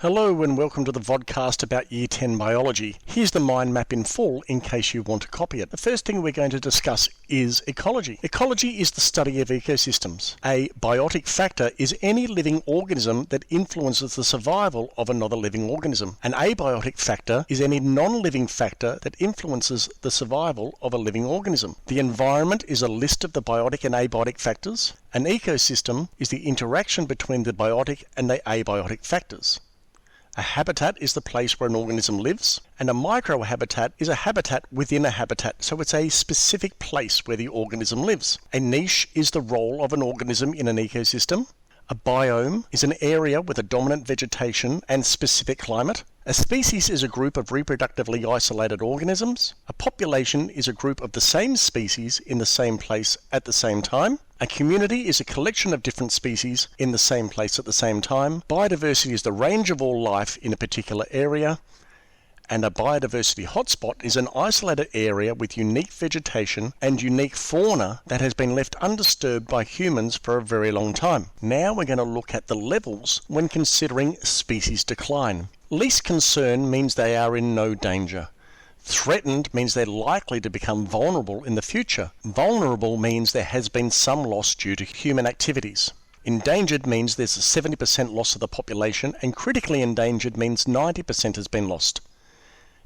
Hello and welcome to the vodcast about Year 10 Biology. Here's the mind map in full in case you want to copy it. The first thing we're going to discuss is ecology. Ecology is the study of ecosystems. A biotic factor is any living organism that influences the survival of another living organism. An abiotic factor is any non-living factor that influences the survival of a living organism. The environment is a list of the biotic and abiotic factors. An ecosystem is the interaction between the biotic and the abiotic factors. A habitat is the place where an organism lives, and a microhabitat is a habitat within a habitat, so it's a specific place where the organism lives. A niche is the role of an organism in an ecosystem. A biome is an area with a dominant vegetation and specific climate. A species is a group of reproductively isolated organisms. A population is a group of the same species in the same place at the same time. A community is a collection of different species in the same place at the same time. Biodiversity is the range of all life in a particular area. And a biodiversity hotspot is an isolated area with unique vegetation and unique fauna that has been left undisturbed by humans for a very long time. Now we're going to look at the levels when considering species decline. Least concern means they are in no danger. Threatened means they're likely to become vulnerable in the future. Vulnerable means there has been some loss due to human activities. Endangered means there's a 70% loss of the population, and critically endangered means 90% has been lost.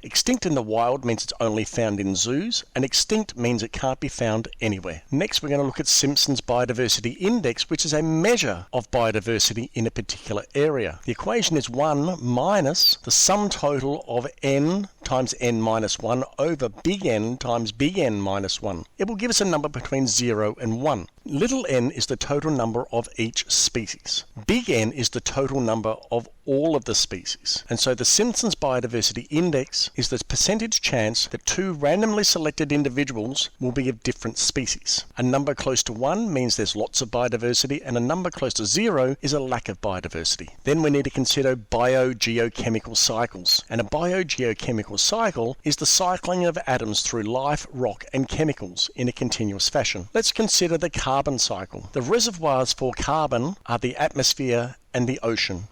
Extinct in the wild means it's only found in zoos, and extinct means it can't be found anywhere. Next, we're going to look at Simpson's Biodiversity Index, which is a measure of biodiversity in a particular area. The equation is 1 minus the sum total of n times n minus 1 over big N times big N minus 1. It will give us a number between 0 and 1. Little n is the total number of each species. Big N is the total number of all of the species. And so the Simpson's Biodiversity Index is the percentage chance that two randomly selected individuals will be of different species. A number close to 1 means there's lots of biodiversity, and a number close to 0 is a lack of biodiversity. Then we need to consider biogeochemical cycles. And a biogeochemical cycle is the cycling of atoms through life, rock, and chemicals in a continuous fashion. Let's consider the carbon cycle. The reservoirs for carbon are the atmosphere and the ocean.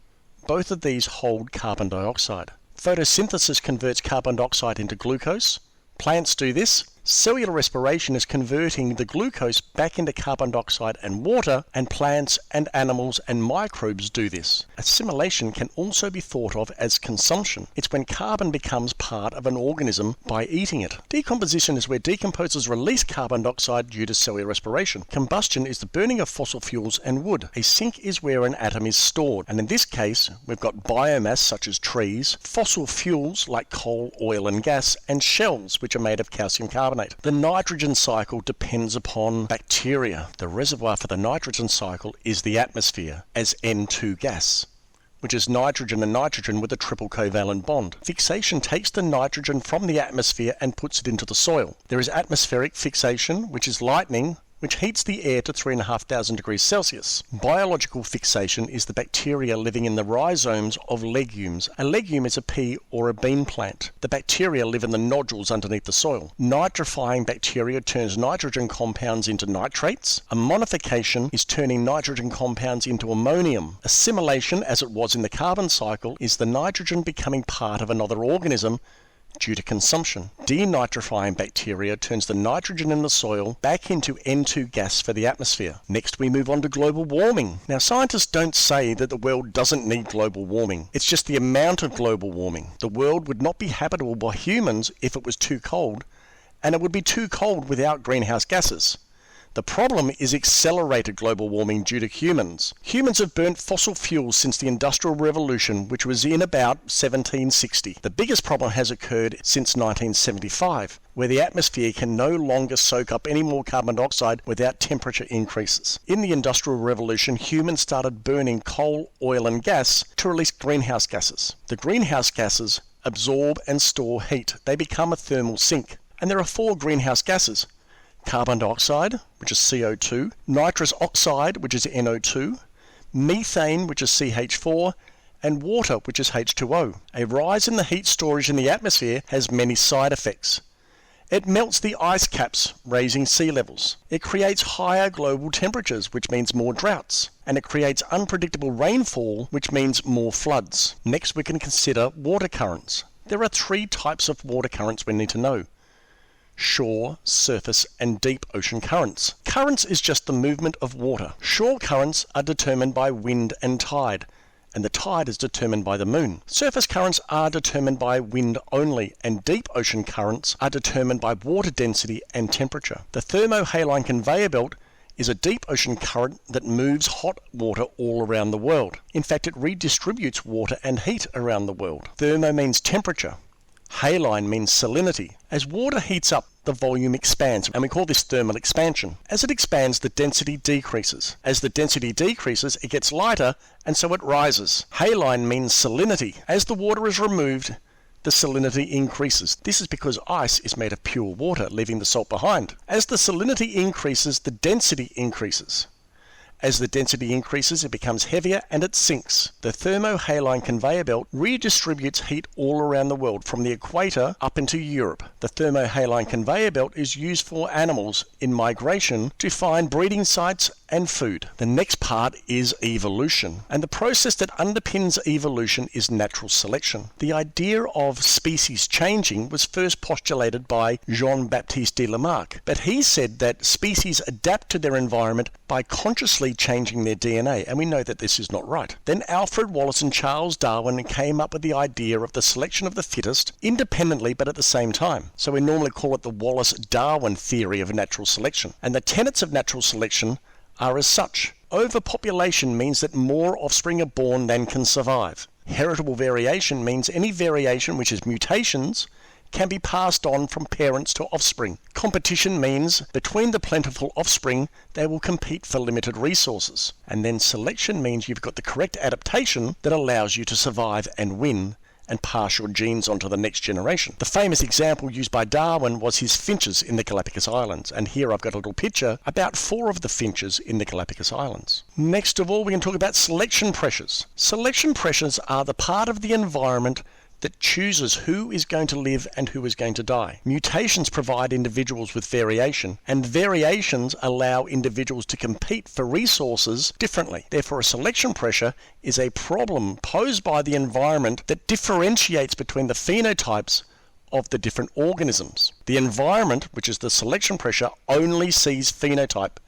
Both of these hold carbon dioxide. Photosynthesis converts carbon dioxide into glucose. Plants do this. Cellular respiration is converting the glucose back into carbon dioxide and water, and plants and animals and microbes do this. Assimilation can also be thought of as consumption. It's when carbon becomes part of an organism by eating it. Decomposition is where decomposers release carbon dioxide due to cellular respiration. Combustion is the burning of fossil fuels and wood. A sink is where an atom is stored, and in this case we've got biomass such as trees, fossil fuels like coal, oil and gas, and shells which are made of calcium carbonate. The nitrogen cycle depends upon bacteria. The reservoir for the nitrogen cycle is the atmosphere as N2 gas, which is nitrogen and nitrogen with a triple covalent bond. Fixation takes the nitrogen from the atmosphere and puts it into the soil. There is atmospheric fixation, which is lightning, which heats the air to 3,500 degrees Celsius. Biological fixation is the bacteria living in the rhizomes of legumes. A legume is a pea or a bean plant. The bacteria live in the nodules underneath the soil. Nitrifying bacteria turns nitrogen compounds into nitrates. Ammonification is turning nitrogen compounds into ammonium. Assimilation, as it was in the carbon cycle, is the nitrogen becoming part of another organism due to consumption. Denitrifying bacteria turns the nitrogen in the soil back into N2 gas for the atmosphere. Next we move on to global warming. Now scientists don't say that the world doesn't need global warming. It's just the amount of global warming. The world would not be habitable by humans if it was too cold, and it would be too cold without greenhouse gases. The problem is accelerated global warming due to humans. Humans have burnt fossil fuels since the Industrial Revolution, which was in about 1760. The biggest problem has occurred since 1975, where the atmosphere can no longer soak up any more carbon dioxide without temperature increases. In the Industrial Revolution, humans started burning coal, oil and gas to release greenhouse gases. The greenhouse gases absorb and store heat. They become a thermal sink. And there are 4 greenhouse gases: carbon dioxide, which is CO2, nitrous oxide, which is NO2, methane, which is CH4, and water, which is H2O. A rise in the heat storage in the atmosphere has many side effects. It melts the ice caps, raising sea levels. It creates higher global temperatures, which means more droughts. And it creates unpredictable rainfall, which means more floods. Next, we can consider water currents. There are 3 types of water currents we need to know: shore, surface, and deep ocean currents. Currents is just the movement of water. Shore currents are determined by wind and tide, and the tide is determined by the moon. Surface currents are determined by wind only, and deep ocean currents are determined by water density and temperature. The Thermohaline Conveyor Belt is a deep ocean current that moves hot water all around the world. In fact, it redistributes water and heat around the world. Thermo means temperature. Haline means salinity. As water heats up, the volume expands, and we call this thermal expansion. As it expands, the density decreases. As the density decreases, it gets lighter, and so it rises. Haline means salinity. As the water is removed, the salinity increases. This is because ice is made of pure water, leaving the salt behind. As the salinity increases, the density increases. As the density increases, it becomes heavier and it sinks. The Thermohaline Conveyor Belt redistributes heat all around the world, from the equator up into Europe. The Thermohaline Conveyor Belt is used for animals in migration to find breeding sites and food. The next part is evolution, and the process that underpins evolution is natural selection. The idea of species changing was first postulated by Jean-Baptiste de Lamarck, but he said that species adapt to their environment by consciously changing their DNA, and we know that this is not right. Then Alfred Wallace and Charles Darwin came up with the idea of the selection of the fittest independently but at the same time. So we normally call it the Wallace-Darwin theory of natural selection. And the tenets of natural selection are as such. Overpopulation means that more offspring are born than can survive. Heritable variation means any variation, which is mutations, can be passed on from parents to offspring. Competition means between the plentiful offspring, they will compete for limited resources. And then selection means you've got the correct adaptation that allows you to survive and win and pass your genes on to the next generation. The famous example used by Darwin was his finches in the Galapagos Islands, and here I've got a little picture about 4 of the finches in the Galapagos Islands. Next of all, we can talk about selection pressures. Selection pressures are the part of the environment that chooses who is going to live and who is going to die. Mutations provide individuals with variation, and variations allow individuals to compete for resources differently. Therefore, a selection pressure is a problem posed by the environment that differentiates between the phenotypes of the different organisms. The environment, which is the selection pressure, only sees phenotype.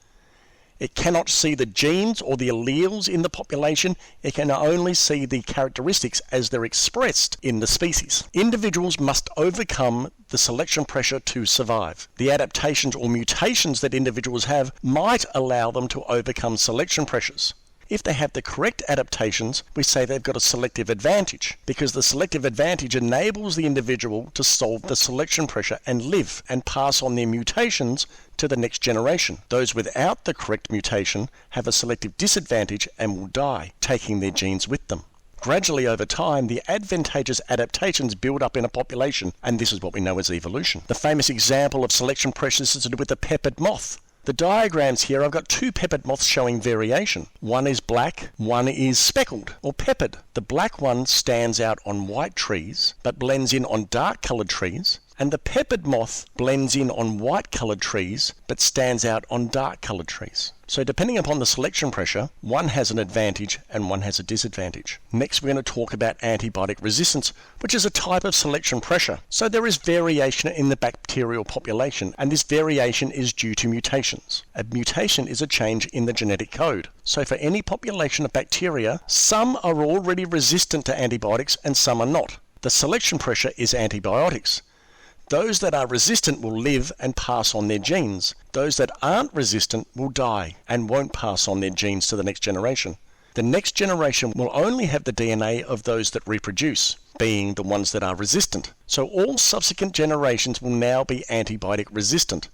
It cannot see the genes or the alleles in the population. It can only see the characteristics as they're expressed in the species. Individuals must overcome the selection pressure to survive. The adaptations or mutations that individuals have might allow them to overcome selection pressures. If they have the correct adaptations, we say they've got a selective advantage, because the selective advantage enables the individual to solve the selection pressure and live and pass on their mutations to the next generation. Those without the correct mutation have a selective disadvantage and will die, taking their genes with them. Gradually over time, the advantageous adaptations build up in a population, and this is what we know as evolution. The famous example of selection pressures is to do with the peppered moth. The diagrams here, I've got 2 peppered moths showing variation. One is black, one is speckled or peppered. The black one stands out on white trees, but blends in on dark coloured trees. And the peppered moth blends in on white coloured trees, but stands out on dark coloured trees. So depending upon the selection pressure, one has an advantage and one has a disadvantage. Next, we're going to talk about antibiotic resistance, which is a type of selection pressure. So there is variation in the bacterial population, and this variation is due to mutations. A mutation is a change in the genetic code. So for any population of bacteria, some are already resistant to antibiotics and some are not. The selection pressure is antibiotics. Those that are resistant will live and pass on their genes. Those that aren't resistant will die and won't pass on their genes to the next generation. The next generation will only have the DNA of those that reproduce, being the ones that are resistant. So all subsequent generations will now be antibiotic resistant.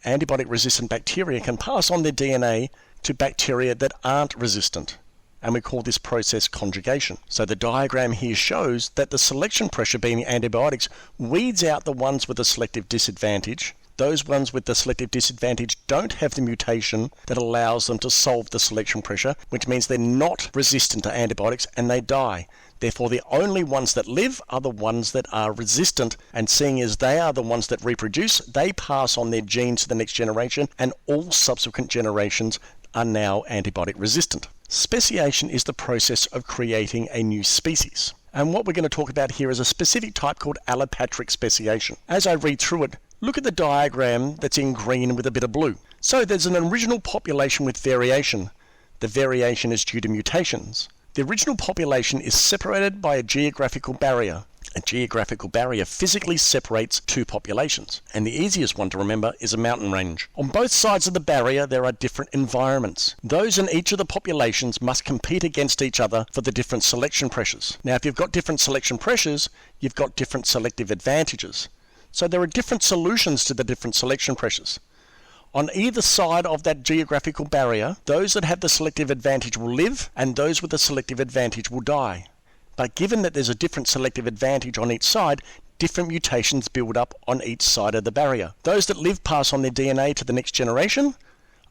Antibiotic resistant bacteria can pass on their DNA to bacteria that aren't resistant, and we call this process conjugation. So the diagram here shows that the selection pressure, being antibiotics, weeds out the ones with a selective disadvantage. Those ones with the selective disadvantage don't have the mutation that allows them to solve the selection pressure, which means they're not resistant to antibiotics and they die. Therefore, the only ones that live are the ones that are resistant, and seeing as they are the ones that reproduce, they pass on their genes to the next generation, and all subsequent generations are now antibiotic resistant. Speciation is the process of creating a new species. And what we're going to talk about here is a specific type called allopatric speciation. As I read through it, look at the diagram that's in green with a bit of blue. So there's an original population with variation. The variation is due to mutations. The original population is separated by a geographical barrier. A geographical barrier physically separates two populations, and the easiest one to remember is a mountain range. On both sides of the barrier there are different environments. Those in each of the populations must compete against each other for the different selection pressures. Now, if you've got different selection pressures, you've got different selective advantages. So there are different solutions to the different selection pressures. On either side of that geographical barrier, those that have the selective advantage will live, and those with the selective advantage will die. But given that there's a different selective advantage on each side, different mutations build up on each side of the barrier. Those that live pass on their DNA to the next generation.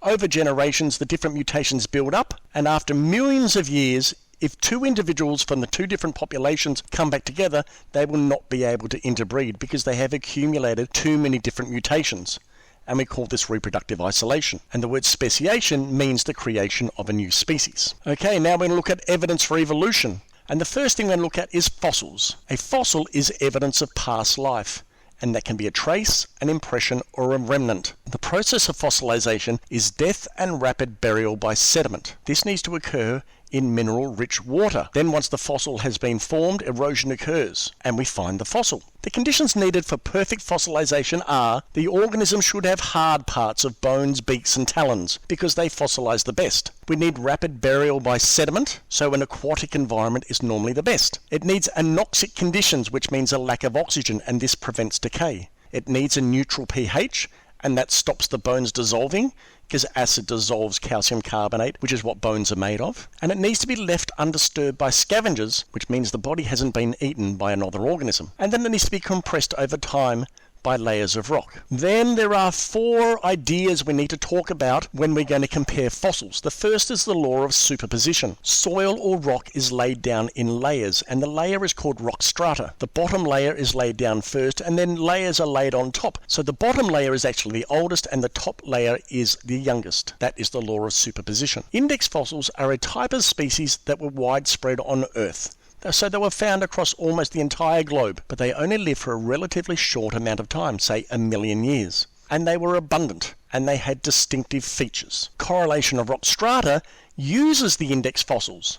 Over generations, the different mutations build up, and after millions of years, if two individuals from the two different populations come back together, they will not be able to interbreed because they have accumulated too many different mutations. And we call this reproductive isolation. And the word speciation means the creation of a new species. Okay, now we're going to look at evidence for evolution. And the first thing we're going to look at is fossils. A fossil is evidence of past life, and that can be a trace, an impression, or a remnant. The process of fossilization is death and rapid burial by sediment. This needs to occur in mineral-rich water. Then once the fossil has been formed, erosion occurs, and we find the fossil. The conditions needed for perfect fossilization are the organism should have hard parts of bones, beaks, and talons, because they fossilize the best. We need rapid burial by sediment, so an aquatic environment is normally the best. It needs anoxic conditions, which means a lack of oxygen, and this prevents decay. It needs a neutral pH, and that stops the bones dissolving, because acid dissolves calcium carbonate, which is what bones are made of. And it needs to be left undisturbed by scavengers, which means the body hasn't been eaten by another organism. And then it needs to be compressed over time by layers of rock. Then there are 4 ideas we need to talk about when we're going to compare fossils. The first is the law of superposition. Soil or rock is laid down in layers, and the layer is called rock strata. The bottom layer is laid down first, and then layers are laid on top. So the bottom layer is actually the oldest, and the top layer is the youngest. That is the law of superposition. Index fossils are a type of species that were widespread on Earth. So they were found across almost the entire globe, but they only lived for a relatively short amount of time, say 1 million years. And they were abundant, and they had distinctive features. Correlation of rock strata uses the index fossils.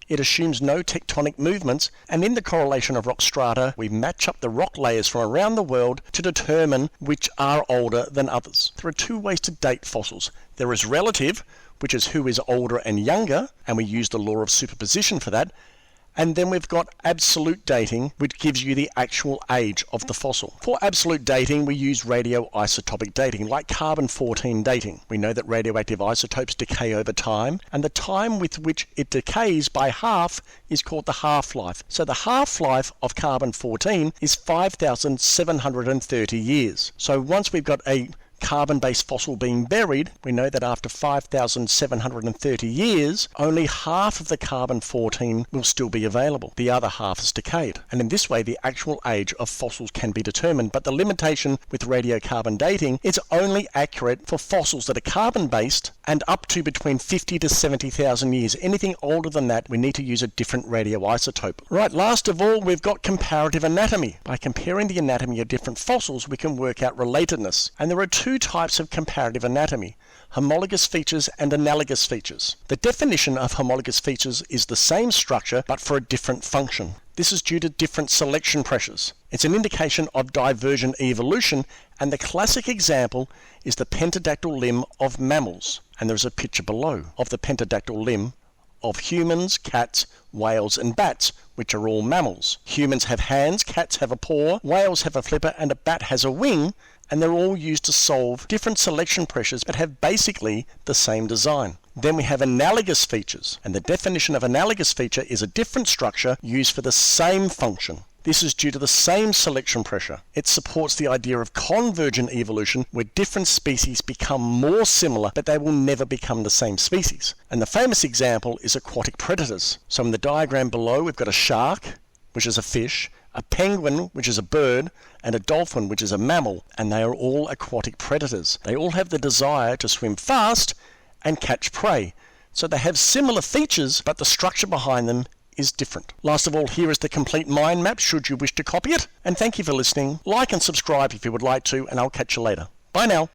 It assumes no tectonic movements, and in the correlation of rock strata, we match up the rock layers from around the world to determine which are older than others. There are 2 ways to date fossils. There is relative, which is who is older and younger, and we use the law of superposition for that. And then we've got absolute dating, which gives you the actual age of the fossil. For absolute dating, we use radioisotopic dating, like carbon-14 dating. We know that radioactive isotopes decay over time, and the time with which it decays by half is called the half-life. So the half-life of carbon-14 is 5,730 years. So once we've got a carbon-based fossil being buried, we know that after 5,730 years, only half of the carbon-14 will still be available. The other half is decayed. And in this way, the actual age of fossils can be determined. But the limitation with radiocarbon dating, it's only accurate for fossils that are carbon-based and up to between 50 to 70,000 years. Anything older than that, we need to use a different radioisotope. Right, last of all, we've got comparative anatomy. By comparing the anatomy of different fossils, we can work out relatedness. And there are 2 types of comparative anatomy: homologous features and analogous features. The definition of homologous features is the same structure but for a different function. This is due to different selection pressures. It's an indication of divergent evolution, and the classic example is the pentadactyl limb of mammals. And there's a picture below of the pentadactyl limb of humans, cats, whales and bats, which are all mammals. Humans have hands, cats have a paw, whales have a flipper, and a bat has a wing, and they're all used to solve different selection pressures but have basically the same design. Then we have analogous features, and the definition of analogous feature is a different structure used for the same function. This is due to the same selection pressure. It supports the idea of convergent evolution, where different species become more similar, but they will never become the same species. And the famous example is aquatic predators. So in the diagram below, we've got a shark, which is a fish, a penguin, which is a bird, and a dolphin, which is a mammal, and they are all aquatic predators. They all have the desire to swim fast and catch prey. So they have similar features, but the structure behind them is different. Last of all, here is the complete mind map should you wish to copy it. And thank you for listening. Like and subscribe if you would like to, and I'll catch you later. Bye now.